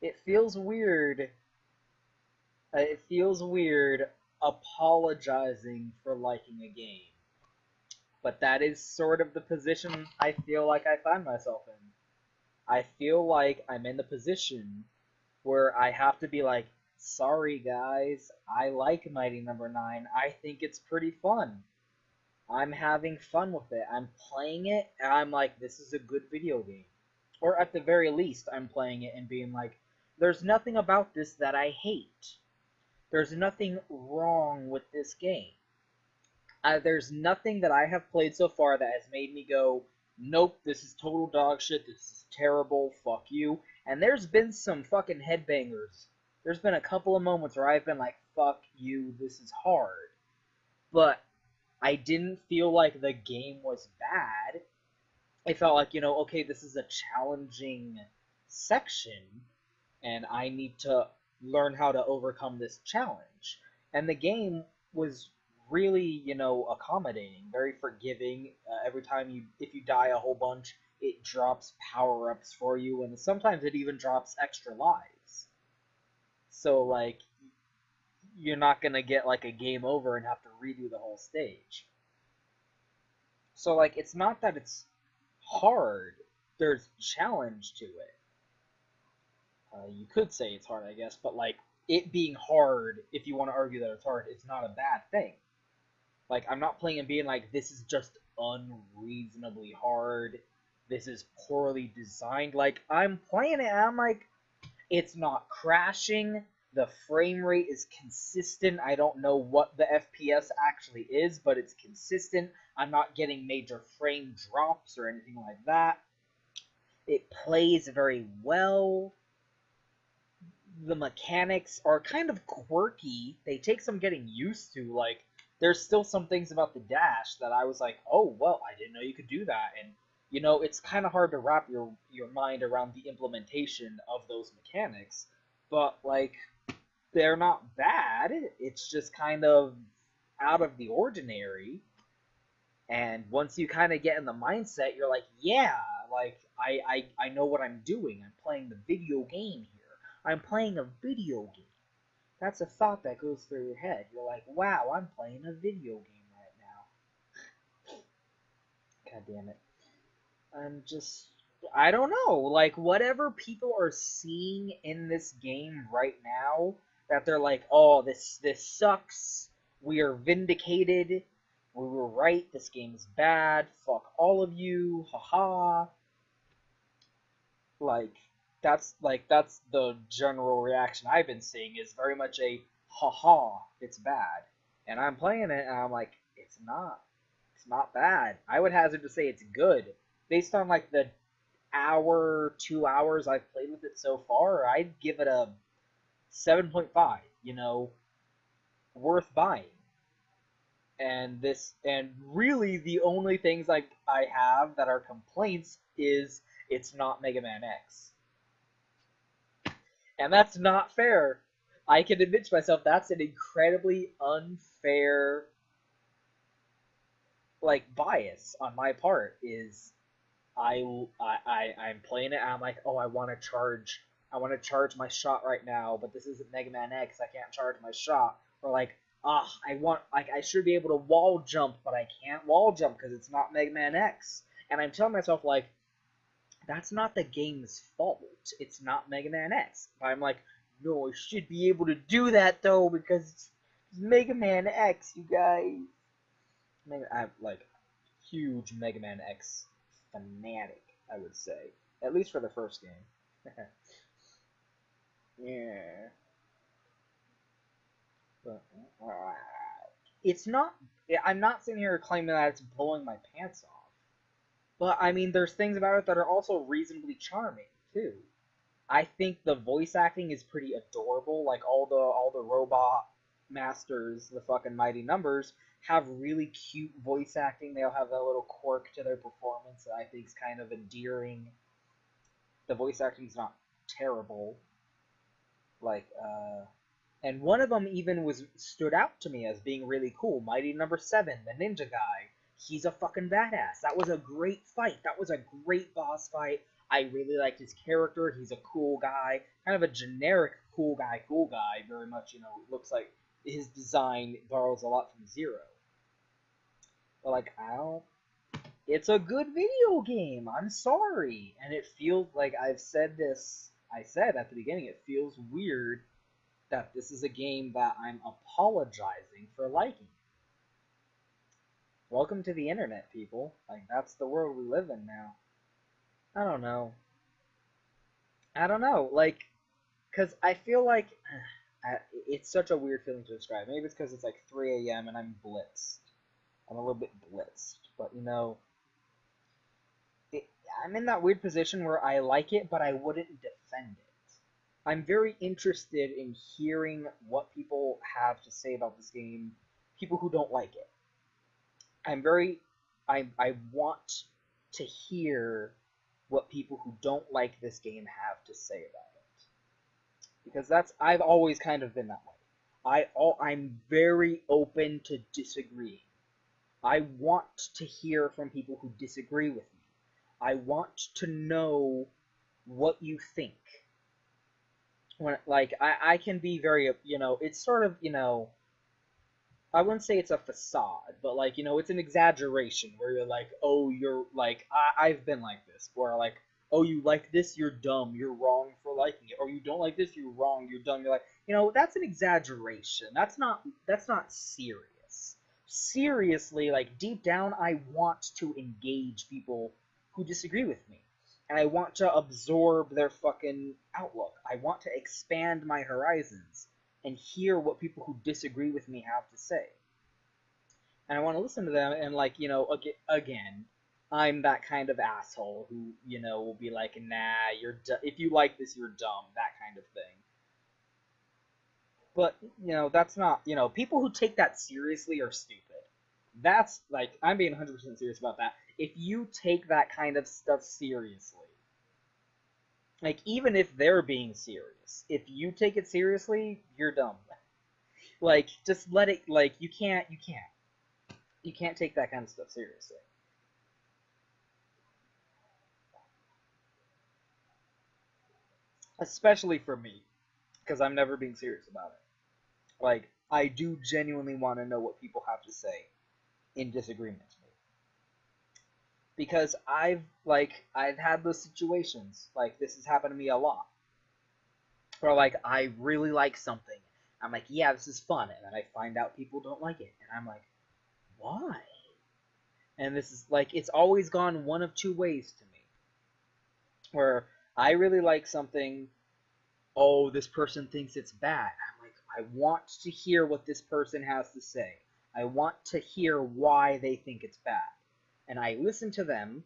It feels weird. It feels weird apologizing for liking a game. But that is sort of the position I feel like I find myself in. I feel like I'm in the position where I have to be like, sorry guys, I like Mighty Number 9. I think it's pretty fun. I'm having fun with it. I'm playing it, and I'm like, this is a good video game. Or at the very least, I'm playing it and being like, there's nothing about this that I hate. There's nothing wrong with this game. There's nothing that I have played so far that has made me go, nope, this is total dog shit, this is terrible, fuck you. And there's been some fucking headbangers. There's been a couple of moments where I've been like, fuck you, this is hard. But I didn't feel like the game was bad. I felt like, okay, this is a challenging section, and I need to learn how to overcome this challenge. And the game was really, accommodating, very forgiving. Every time if you die a whole bunch, it drops power ups for you, and sometimes it even drops extra lives. So, like, you're not gonna get like a game over and have to redo the whole stage. So, like, it's not that it's hard, there's challenge to it. You could say it's hard, I guess, but like it being hard, if you want to argue that it's hard, it's not a bad thing. Like I'm not playing and being like this is just unreasonably hard. This is poorly designed. Like I'm playing it and I'm like it's not crashing. The frame rate is consistent. I don't know what the FPS actually is, but it's consistent. I'm not getting major frame drops or anything like that. It plays very well. The mechanics are kind of quirky. They take some getting used to. Like, there's still some things about the dash that I was like, oh, well, I didn't know you could do that. And, it's kind of hard to wrap your mind around the implementation of those mechanics. But, like, they're not bad. It's just kind of out of the ordinary. And once you kind of get in the mindset, you're like, yeah, like, I know what I'm doing. I'm playing the video game here. I'm playing a video game. That's a thought that goes through your head. You're like, wow, I'm playing a video game right now. God damn it. I'm just, I don't know. Like, whatever people are seeing in this game right now, that they're like, oh, this sucks. We are vindicated. We were right. This game is bad. Fuck all of you. Haha. Like that's the general reaction I've been seeing is very much a haha, it's bad. And I'm playing it and I'm like, it's not bad. I would hazard to say it's good. Based on like the hour, 2 hours I've played with it so far, I'd give it a 7.5, worth buying. And really the only things I have that are complaints is it's not Mega Man X. And that's not fair. I can admit to myself that's an incredibly unfair like bias on my part is I'm playing it and I'm like, oh I want to charge my shot right now, but this isn't Mega Man X, I can't charge my shot. Or like, I should be able to wall jump, but I can't wall jump because it's not Mega Man X. And I'm telling myself like that's not the game's fault. It's not Mega Man X. But I'm like, no, I should be able to do that though because it's Mega Man X, you guys. I'm like huge Mega Man X fanatic, I would say, at least for the first game. Yeah, but it's not. I'm not sitting here claiming that it's blowing my pants off. But I mean, there's things about it that are also reasonably charming too. I think the voice acting is pretty adorable. Like all the robot masters, the fucking mighty numbers, have really cute voice acting. They all have that little quirk to their performance that I think is kind of endearing. The voice acting is not terrible. Like, and one of them even was stood out to me as being really cool. Mighty Number 7, the ninja guy. He's a fucking badass. That was a great fight. That was a great boss fight. I really liked his character. He's a cool guy, kind of a generic cool guy. Very much, looks like his design borrows a lot from Zero. But like, I don't. It's a good video game. I'm sorry, and it feels like I've said this. I said at the beginning, it feels weird that this is a game that I'm apologizing for liking. Welcome to the internet, people. Like, that's the world we live in now. I don't know. Like, because I feel like it's such a weird feeling to describe. Maybe it's because it's like 3 a.m. and I'm blitzed. I'm a little bit blitzed. But, I'm in that weird position where I like it, but I wouldn't defend it. I'm very interested in hearing what people have to say about this game, people who don't like it. I want to hear what people who don't like this game have to say about it. Because I've always kind of been that way. I'm very open to disagreeing. I want to hear from people who disagree with me. I want to know what you think. I can be very, it's sort of, I wouldn't say it's a facade, but it's an exaggeration where you're like, oh, you're like, I've been like this, where like, oh, you like this, you're dumb, you're wrong for liking it, or you don't like this, you're wrong, you're dumb, you're like, that's an exaggeration. That's not serious. Seriously, like deep down, I want to engage people who disagree with me. And I want to absorb their fucking outlook. I want to expand my horizons and hear what people who disagree with me have to say. And I want to listen to them and, again, I'm that kind of asshole who, will be like, nah, if you like this, you're dumb, that kind of thing. But, that's not, people who take that seriously are stupid. That's, I'm being 100% serious about that. If you take that kind of stuff seriously, even if they're being serious, if you take it seriously, you're dumb. Just let it, you can't take that kind of stuff seriously. Especially for me, because I'm never being serious about it. I do genuinely want to know what people have to say in disagreement with me. Because I've had those situations. This has happened to me a lot. Where I really like something. I'm like, yeah, this is fun, and then I find out people don't like it, and I'm like, why? And this is it's always gone one of two ways to me. Where I really like something, oh, this person thinks it's bad. I'm like, I want to hear what this person has to say. I want to hear why they think it's bad. And I listen to them,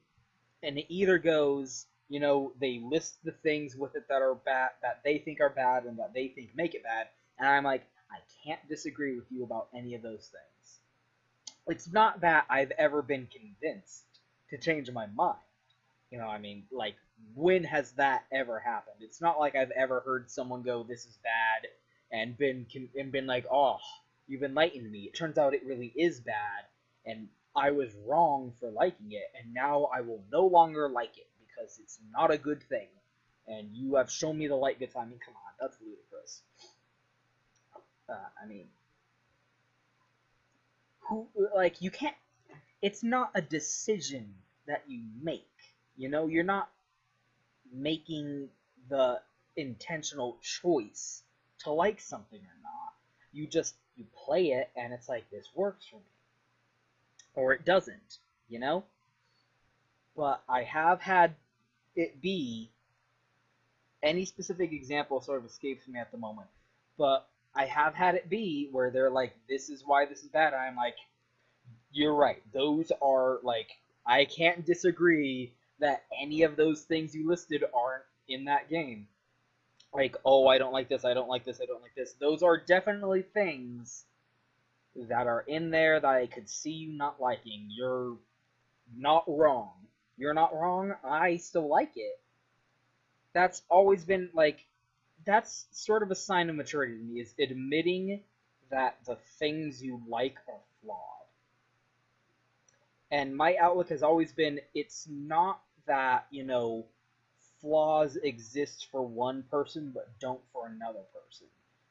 and it either goes, they list the things with it that are bad, that they think are bad, and that they think make it bad, and I'm like, I can't disagree with you about any of those things. It's not that I've ever been convinced to change my mind. When has that ever happened? It's not like I've ever heard someone go, this is bad, and been like, oh, you've enlightened me. It turns out it really is bad, and I was wrong for liking it, and now I will no longer like it because it's not a good thing. And you have shown me the light good time. I mean, come on, that's ludicrous. You can't. It's not a decision that you make. You're not making the intentional choice to like something or not. You play it, and it's like, this works for me. Or it doesn't, But I have had it be, any specific example sort of escapes me at the moment, but I have had it be where they're like, this is why this is bad. I'm like, you're right. Those are, I can't disagree that any of those things you listed aren't in that game. Oh, I don't like this, I don't like this, I don't like this. Those are definitely things that are in there that I could see you not liking. You're not wrong. You're not wrong. I still like it. That's always been, that's sort of a sign of maturity to me, is admitting that the things you like are flawed. And my outlook has always been, it's not that, flaws exist for one person but don't for another person.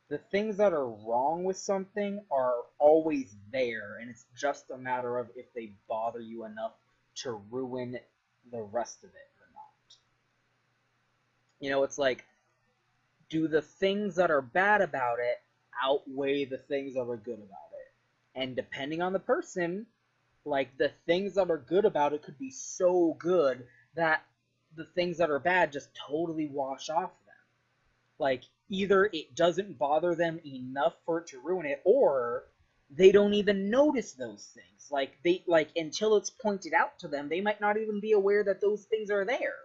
The things that are wrong with something are always there, and it's just a matter of if they bother you enough to ruin the rest of it or not. It's like, do the things that are bad about it outweigh the things that are good about it? And depending on the person, like, the things that are good about it could be so good that the things that are bad just totally wash off them. Like, either it doesn't bother them enough for it to ruin it, or they don't even notice those things. Like, until it's pointed out to them, they might not even be aware that those things are there.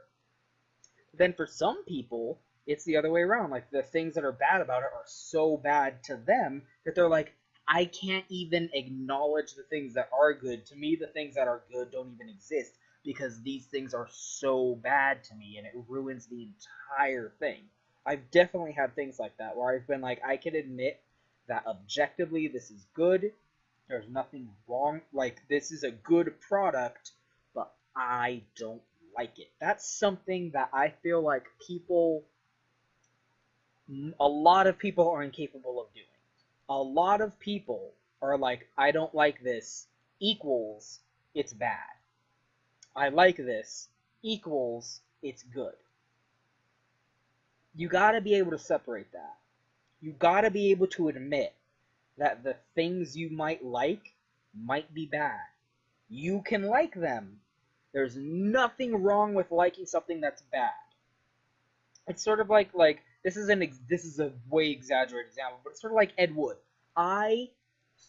Then for some people, it's the other way around. Like, the things that are bad about it are so bad to them that they're like, I can't even acknowledge the things that are good. To me, the things that are good don't even exist because these things are so bad to me, and it ruins the entire thing. I've definitely had things like that where I've been like, I can admit that objectively this is good. There's nothing wrong. Like, this is a good product, but I don't like it. That's something that I feel like a lot of people are incapable of doing. A lot of people are like, I don't like this equals it's bad. I like this equals it's good. You gotta be able to separate that. You gotta be able to admit that the things you might like might be bad. You can like them. There's nothing wrong with liking something that's bad. It's sort of like this is a way exaggerated example, but it's sort of like Ed Wood. I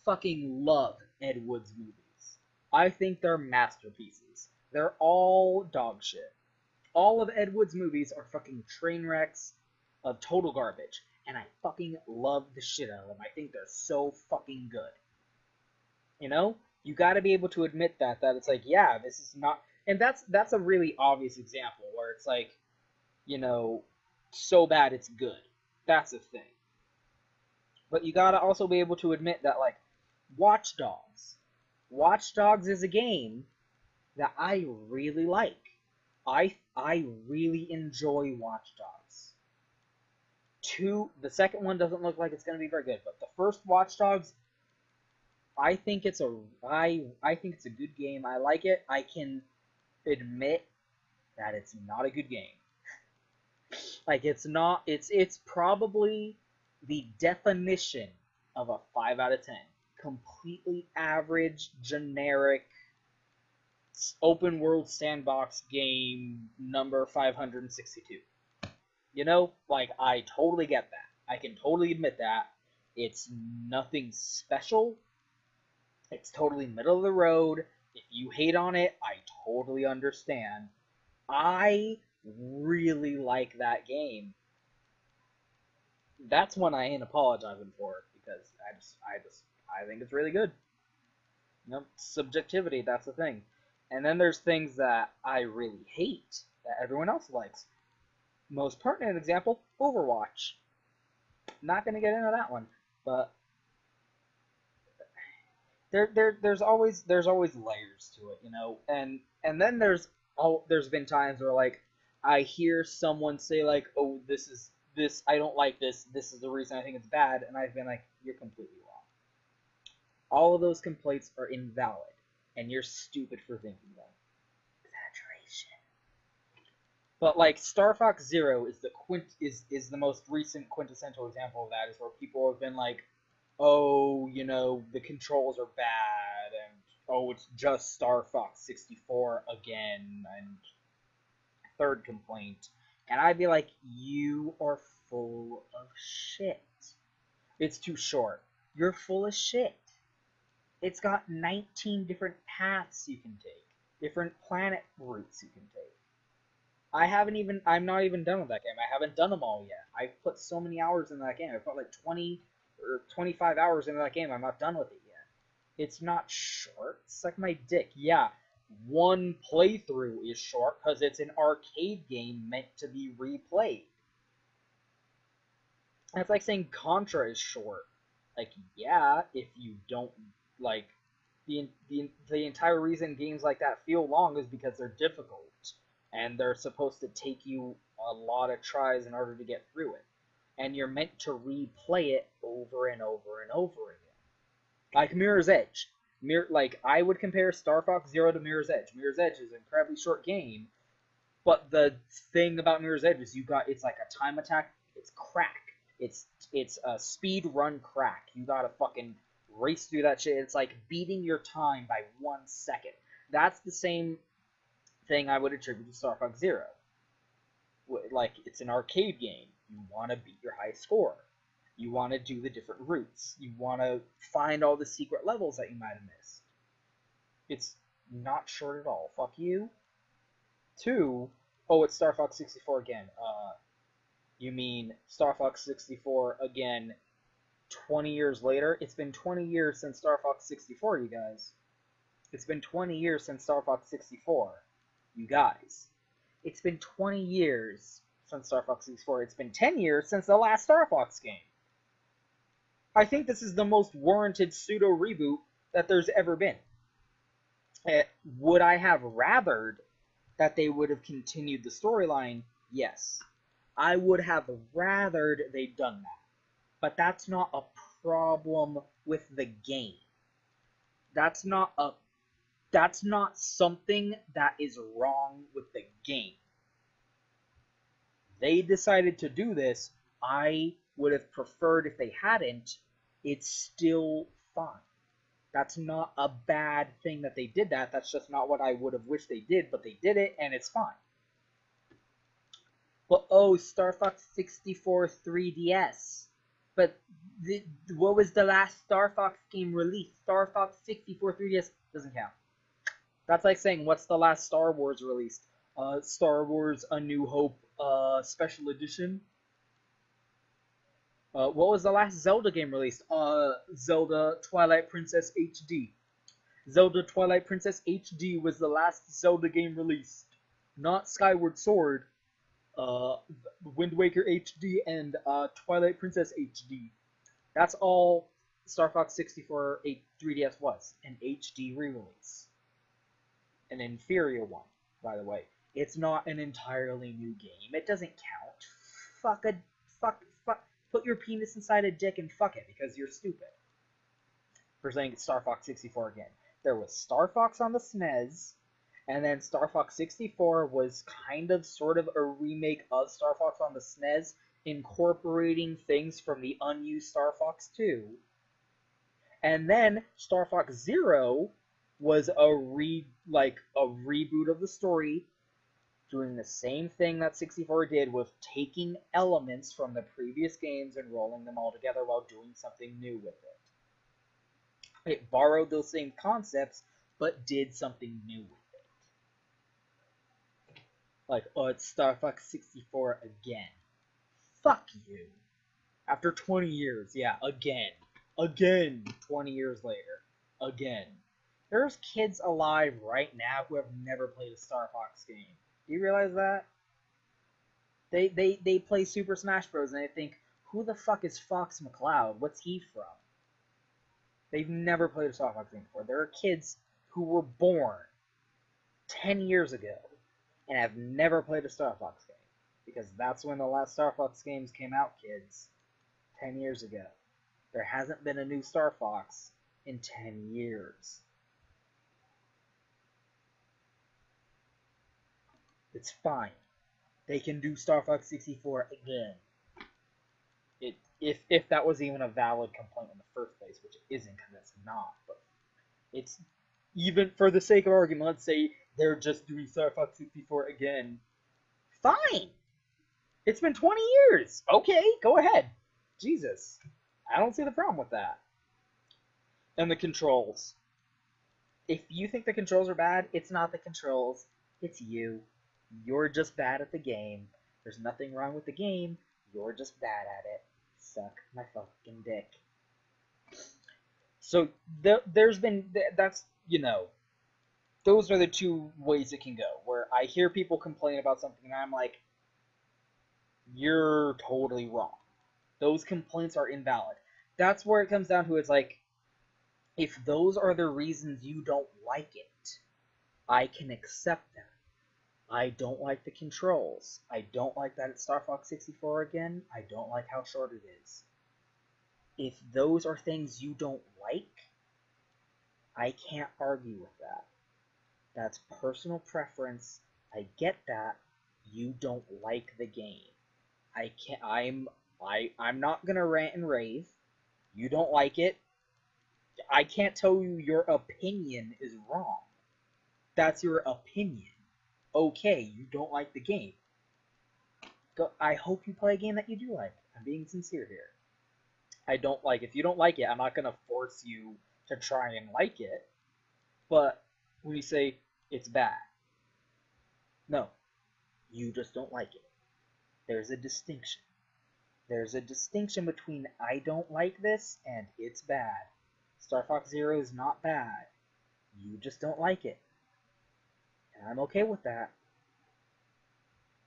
fucking love Ed Wood's movies. I think they're masterpieces. They're all dog shit. All of Ed Wood's movies are fucking train wrecks of total garbage, and I fucking love the shit out of them. I think they're so fucking good. You got to be able to admit that it's like, yeah, this is not, and that's a really obvious example where it's like, so bad it's good. That's a thing. But you gotta also be able to admit that, like, Watch Dogs. Watch Dogs is a game that I really like. I really enjoy Watch Dogs. The second one doesn't look like it's gonna be very good, but the first Watch Dogs, I think it's a good game. I like it. I can admit that it's not a good game. Like, it's probably the definition of a 5 out of 10. Completely average, generic, open world sandbox game number 562. Like, I totally get that. I can totally admit that. It's nothing special. It's totally middle of the road. If you hate on it, I totally understand. I really like that game. That's one I ain't apologizing for, because I think it's really good. Subjectivity, that's the thing. And then there's things that I really hate that everyone else likes. Most pertinent example, Overwatch. Not gonna get into that one, but there's always layers to it, and then there's been times where, like, I hear someone say, like, oh, this I don't like this is the reason I think it's bad, and I've been like, you're completely wrong. All of those complaints are invalid, and you're stupid for thinking them. Exaggeration. But, like, Star Fox Zero is the most recent quintessential example of that, is where people have been like, oh, the controls are bad, and oh, it's just Star Fox 64 again, and third complaint. And I'd be like, you are full of shit. It's too short. You're full of shit. It's got 19 different paths you can take, different planet routes you can take. I'm not even done with that game. I haven't done them all yet. I've put so many hours in that game. I've put like 20 or 25 hours into that game. I'm not done with it yet. It's not short. Suck my dick. Yeah, one playthrough is short because it's an arcade game meant to be replayed. That's like saying Contra is short. Like, yeah, if you don't, like, the entire reason games like that feel long is because they're difficult, and they're supposed to take you a lot of tries in order to get through it. And you're meant to replay it over and over and over again. Like Mirror's Edge. Like, I would compare Star Fox Zero to Mirror's Edge. Mirror's Edge is an incredibly short game, but the thing about Mirror's Edge is it's like a time attack. It's crack. It's a speed run crack. You gotta fucking race through that shit. It's like beating your time by 1 second. That's the same thing I would attribute to Star Fox Zero. Like, it's an arcade game. You want to beat your high score. You want to do the different routes. You want to find all the secret levels that you might have missed. It's not short at all. Fuck you. 2, oh, it's Star Fox 64 again. You mean Star Fox 64 again 20 years later? It's been 20 years since Star Fox 64, you guys. It's been 20 years since Star Fox 64, you guys. It's been 20 years since Star Fox 64. It's been 10 years since the last Star Fox game. I think this is the most warranted pseudo-reboot that there's ever been. Would I have rathered that they would have continued the storyline? Yes. I would have rathered they'd done that. But that's not a problem with the game. That's not something that is wrong with the game. They decided to do this. I would have preferred if they hadn't. It's still fine. That's not a bad thing that they did that. That's just not what I would have wished they did, but they did it, and it's fine. But, oh, Star Fox 64 3DS. But what was the last Star Fox game released? Star Fox 64 3DS doesn't count. That's like saying, what's the last Star Wars released? Star Wars A New Hope Special Edition. What was the last Zelda game released? Zelda Twilight Princess HD. Zelda Twilight Princess HD was the last Zelda game released. Not Skyward Sword. Wind Waker HD and Twilight Princess HD. That's all Star Fox 64 3DS was. An HD re-release. An inferior one, by the way. It's not an entirely new game. It doesn't count. Fuck. Put your penis inside a dick and fuck it, because you're stupid. For saying it's Star Fox 64 again. There was Star Fox on the SNES, and then Star Fox 64 was kind of sort of a remake of Star Fox on the SNES, incorporating things from the unused Star Fox 2. And then Star Fox Zero was a reboot of the story, doing the same thing that 64 did, with taking elements from the previous games and rolling them all together while doing something new with it. It borrowed those same concepts, but did something new with it. Like, oh, it's Star Fox 64 again. Fuck you. After 20 years, yeah, again. Again, 20 years later. Again. There's kids alive right now who have never played a Star Fox game. Do you realize that? They play Super Smash Bros. And they think, who the fuck is Fox McCloud? What's he from? They've never played a Star Fox game before. There are kids who were born 10 years ago and have never played a Star Fox game. Because that's when the last Star Fox games came out, kids. 10 years ago. There hasn't been a new Star Fox in 10 years. It's fine. They can do Star Fox 64 again. If that was even a valid complaint in the first place, which it isn't, because it's not. But it's, even for the sake of argument, let's say they're just doing Star Fox 64 again. Fine! It's been 20 years! Okay, go ahead. Jesus. I don't see the problem with that. And the controls. If you think the controls are bad, it's not the controls. It's you. You're just bad at the game. There's nothing wrong with the game. You're just bad at it. Suck my fucking dick. So, there's been, that's, you know, those are the two ways it can go. Where I hear people complain about something and I'm like, you're totally wrong. Those complaints are invalid. That's where it comes down to, it's like, if those are the reasons you don't like it, I can accept them. I don't like the controls. I don't like that it's Star Fox 64 again. I don't like how short it is. If those are things you don't like, I can't argue with that. That's personal preference. I get that. You don't like the game. I'm not gonna rant and rave. You don't like it. I can't tell you your opinion is wrong. That's your opinion. Okay, you don't like the game. I hope you play a game that you do like. I'm being sincere here. If you don't like it, I'm not gonna force you to try and like it. But when you say it's bad, no, you just don't like it. There's a distinction. There's a distinction between I don't like this and it's bad. Star Fox Zero is not bad. You just don't like it. And I'm okay with that.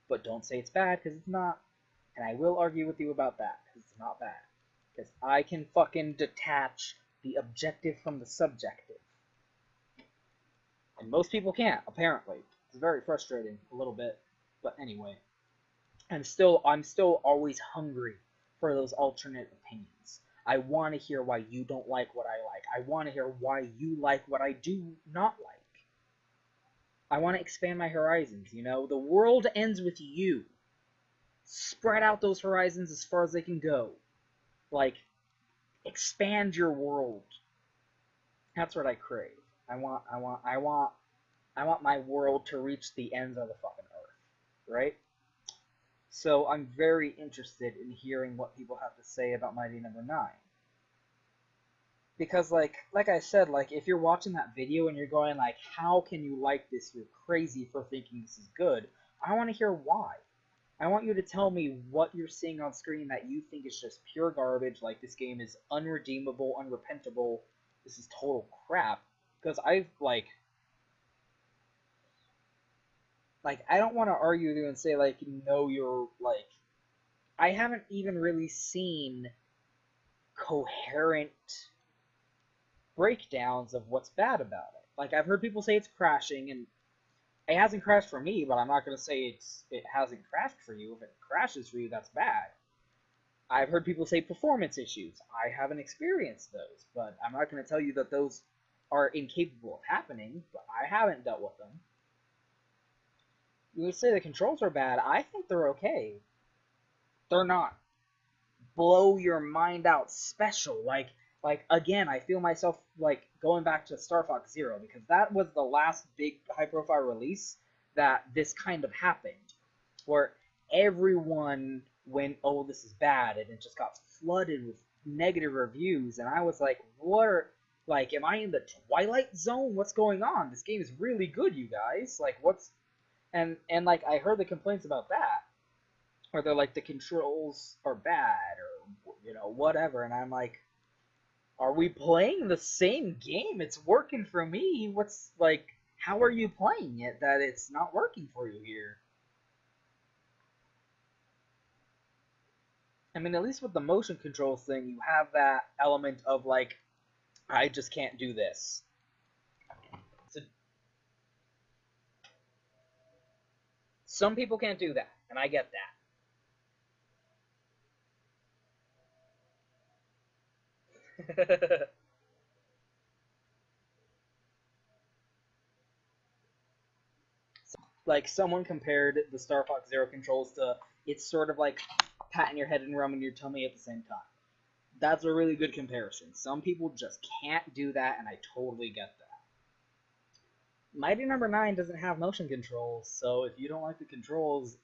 But don't say it's bad, because it's not. And I will argue with you about that, because it's not bad. Because I can fucking detach the objective from the subjective. And most people can't, apparently. It's very frustrating, a little bit. But anyway. I'm still always hungry for those alternate opinions. I want to hear why you don't like what I like. I want to hear why you like what I do not like. I want to expand my horizons, you know? The world ends with you. Spread out those horizons as far as they can go. Like, expand your world. That's what I crave. I want my world to reach the ends of the fucking earth, right? So I'm very interested in hearing what people have to say about Mighty Number 9. Because, like I said, like, if you're watching that video and you're going, like, how can you like this? You're crazy for thinking this is good. I want to hear why. I want you to tell me what you're seeing on screen that you think is just pure garbage, like this game is unredeemable, unrepentable, this is total crap. Because I've, like, I don't want to argue with you and say, like, no, you're, like, I haven't even really seen coherent breakdowns of what's bad about it. Like, I've heard people say it's crashing, and it hasn't crashed for me, but I'm not going to say it hasn't crashed for you. If it crashes for you, that's bad. I've heard people say performance issues. I haven't experienced those, but I'm not going to tell you that those are incapable of happening, but I haven't dealt with them. You would say the controls are bad. I think they're okay. They're not blow your mind out special. Like again, I feel myself like going back to Star Fox Zero, because that was the last big high profile release that this kind of happened, where everyone went, oh, this is bad, and it just got flooded with negative reviews, and I was like, what are, like, am I in the Twilight Zone? What's going on? This game is really good, you guys. Like, what's, and like, I heard the complaints about that, where they're like, the controls are bad, or, you know, whatever, and I'm like, are we playing the same game? It's working for me. What's, like, how are you playing it that it's not working for you here? I mean, at least with the motion controls thing, you have that element of, like, I just can't do this. So, some people can't do that, and I get that. Like, someone compared the Star Fox Zero controls to, it's sort of like patting your head and rubbing your tummy at the same time. That's a really good comparison. Some people just can't do that, and I totally get that. Mighty Number 9 doesn't have motion controls, so if you don't like the controls,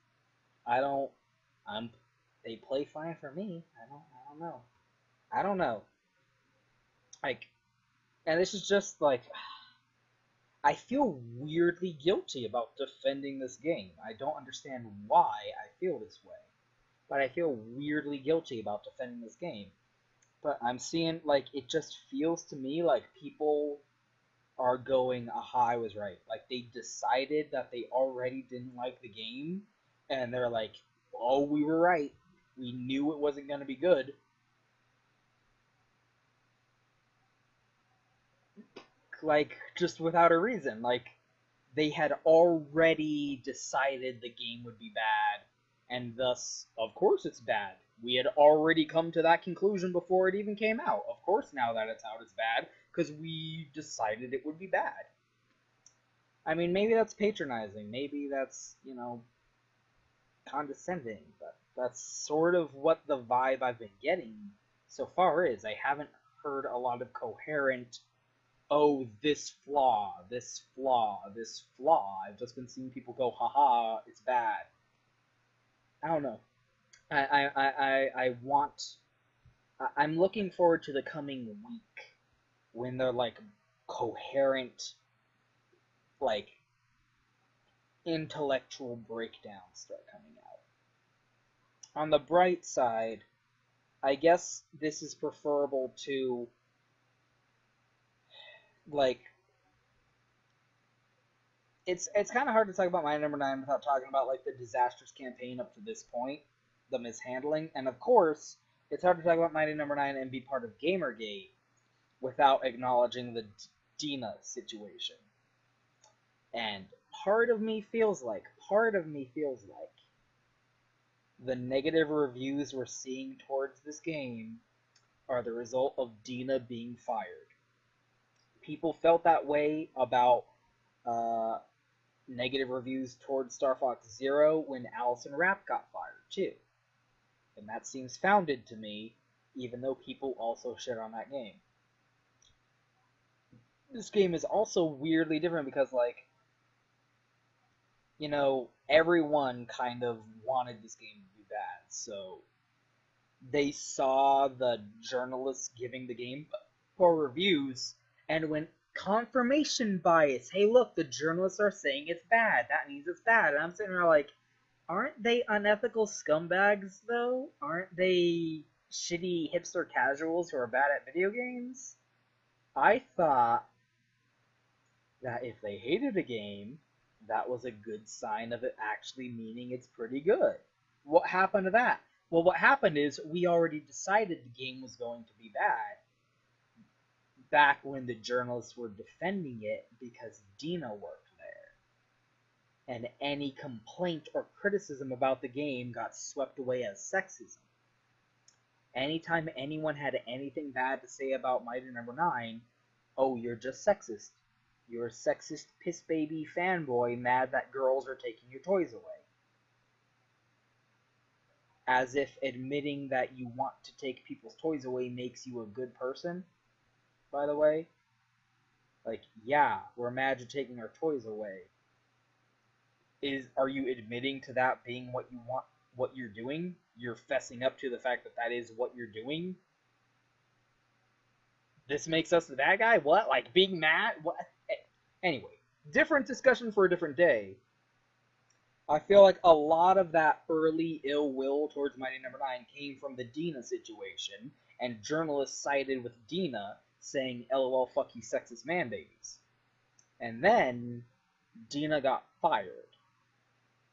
they play fine for me. I don't know. I don't know. Like, and this is just like, I feel weirdly guilty about defending this game. I don't understand why I feel this way, but I feel weirdly guilty about defending this game. But I'm seeing, like, it just feels to me like people are going, aha, I was right. Like, they decided that they already didn't like the game, and they're like, oh, we were right. We knew it wasn't going to be good. Like, just without a reason. Like, they had already decided the game would be bad, and thus, of course it's bad. We had already come to that conclusion before it even came out. Of course, now that it's out, it's bad, because we decided it would be bad. I mean, maybe that's patronizing. Maybe that's, condescending, but that's sort of what the vibe I've been getting so far is. I haven't heard a lot of coherent, oh, this flaw, this flaw, this flaw. I've just been seeing people go, haha, it's bad. I don't know. I'm looking forward to the coming week when they're like coherent, like intellectual breakdowns start coming out. On the bright side, I guess this is preferable to like it's kind of hard to talk about Mighty Number 9 without talking about like the disastrous campaign up to this point, the mishandling, and of course, it's hard to talk about Mighty Number 9 and be part of Gamergate without acknowledging the Dina situation. And part of me feels like the negative reviews we're seeing towards this game are the result of Dina being fired. People felt that way about negative reviews towards Star Fox Zero when Allison Rapp got fired, too. And that seems founded to me, even though people also shit on that game. This game is also weirdly different because, like, everyone kind of wanted this game to be bad, so they saw the journalists giving the game poor reviews, and when confirmation bias, hey look, the journalists are saying it's bad, that means it's bad, and I'm sitting there like, aren't they unethical scumbags, though? Aren't they shitty hipster casuals who are bad at video games? I thought that if they hated a game, that was a good sign of it actually meaning it's pretty good. What happened to that? Well, what happened is we already decided the game was going to be bad back when the journalists were defending it because Dina worked there. And any complaint or criticism about the game got swept away as sexism. Anytime anyone had anything bad to say about Mighty Number 9, oh, you're just sexist. You're a sexist piss baby fanboy mad that girls are taking your toys away. As if admitting that you want to take people's toys away makes you a good person, by the way. Like, yeah, we're mad you're taking our toys away. Are you admitting to that being what you want, what you're doing? You're fessing up to the fact that that is what you're doing? This makes us the bad guy? What? Like, being mad? What? Anyway, different discussion for a different day. I feel like a lot of that early ill will towards Mighty Number 9 came from the Dina situation, and journalists sided with Dina, saying, LOL, fuck you sexist man babies. And then, Dina got fired.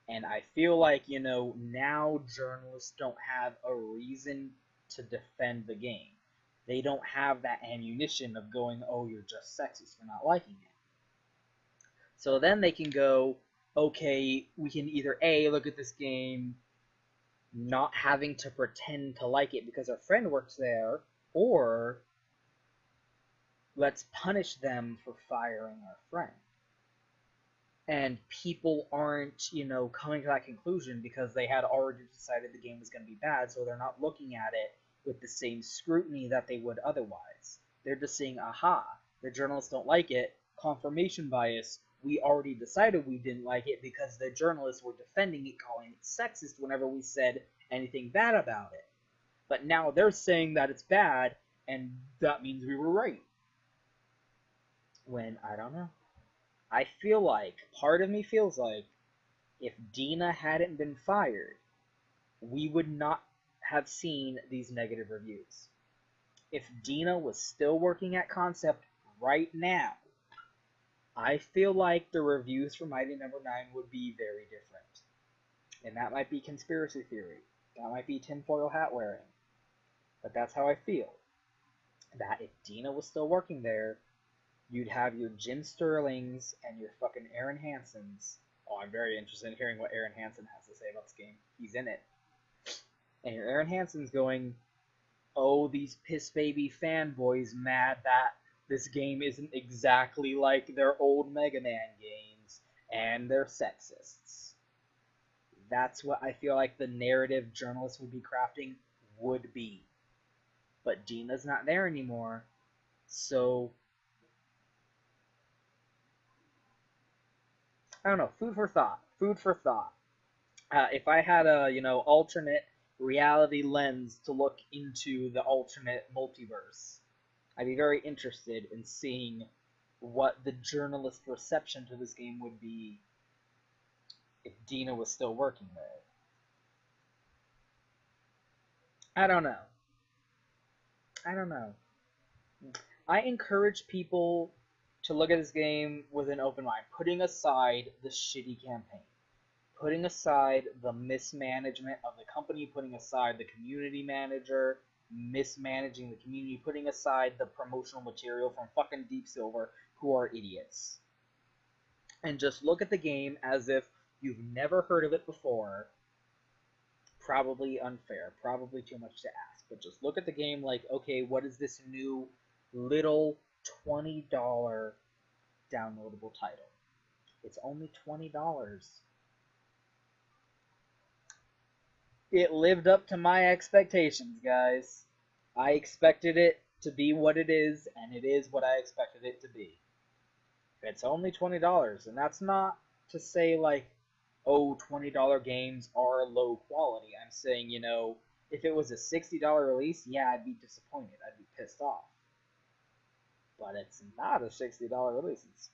And I feel like, now journalists don't have a reason to defend the game. They don't have that ammunition of going, oh, you're just sexist for not liking it. So then they can go, okay, we can either A, look at this game not having to pretend to like it because our friend works there, or let's punish them for firing our friend. And people aren't, coming to that conclusion because they had already decided the game was going to be bad, so they're not looking at it with the same scrutiny that they would otherwise. They're just saying, aha, the journalists don't like it, confirmation bias, we already decided we didn't like it because the journalists were defending it, calling it sexist whenever we said anything bad about it. But now they're saying that it's bad, and that means we were right. When, I don't know. I feel like, part of me feels like, if Dina hadn't been fired, we would not have seen these negative reviews. If Dina was still working at Concept right now, I feel like the reviews for Mighty Number 9 would be very different. And that might be conspiracy theory. That might be tinfoil hat wearing. But that's how I feel. That if Dina was still working there, You'd have your Jim Sterlings and your fucking Aaron Hansons. Oh, I'm very interested in hearing what Aaron Hansen has to say about this game. He's in it. And your Aaron Hanson's going, oh, these piss baby fanboys mad that this game isn't exactly like their old Mega Man games, and they're sexists. That's what I feel like the narrative journalists would be crafting would be. But Dina's not there anymore, so I don't know. Food for thought. Food for thought. If I had a alternate reality lens to look into the alternate multiverse, I'd be very interested in seeing what the journalist reception to this game would be if Dina was still working there. I don't know. I don't know. I encourage people to look at this game with an open mind, putting aside the shitty campaign, putting aside the mismanagement of the company, putting aside the community manager mismanaging the community, putting aside the promotional material from fucking Deep Silver, who are idiots. And just look at the game as if you've never heard of it before. Probably unfair, probably too much to ask, but just look at the game like, okay, what is this new little $20 downloadable title? It's only $20. It lived up to my expectations, guys. I expected it to be what it is, and it is what I expected it to be. It's only $20, and that's not to say, like, oh, $20 games are low quality. I'm saying, if it was a $60 release, yeah, I'd be disappointed. I'd be pissed off. But it's not a $60 release. It's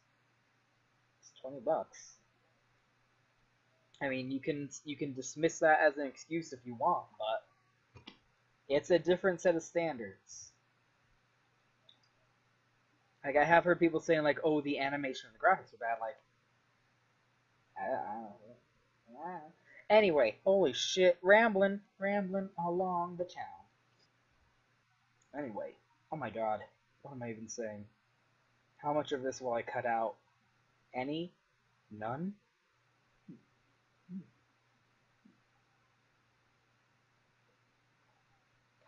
$20. I mean, you can dismiss that as an excuse if you want, but it's a different set of standards. Like, I have heard people saying, like, oh, the animation and the graphics are bad. Like, I don't know. Anyway, holy shit, rambling along the town. Anyway, oh my god, what am I even saying? How much of this will I cut out? Any? None?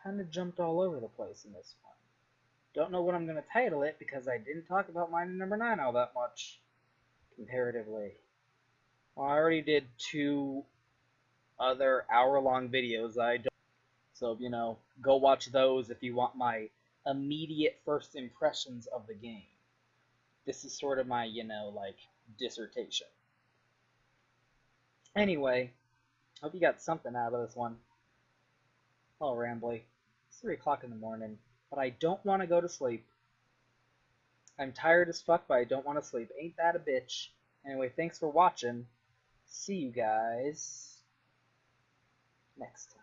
Kind of jumped all over the place in this one. Don't know what I'm going to title it because I didn't talk about Mining Number 9 all that much, comparatively. Well, I already did 2 other hour-long videos. So, go watch those if you want my immediate first impressions of the game. This is sort of my, like, dissertation. Anyway, hope you got something out of this one. Oh, rambly. It's 3 o'clock in the morning, but I don't want to go to sleep. I'm tired as fuck, but I don't want to sleep. Ain't that a bitch? Anyway, thanks for watching. See you guys next time.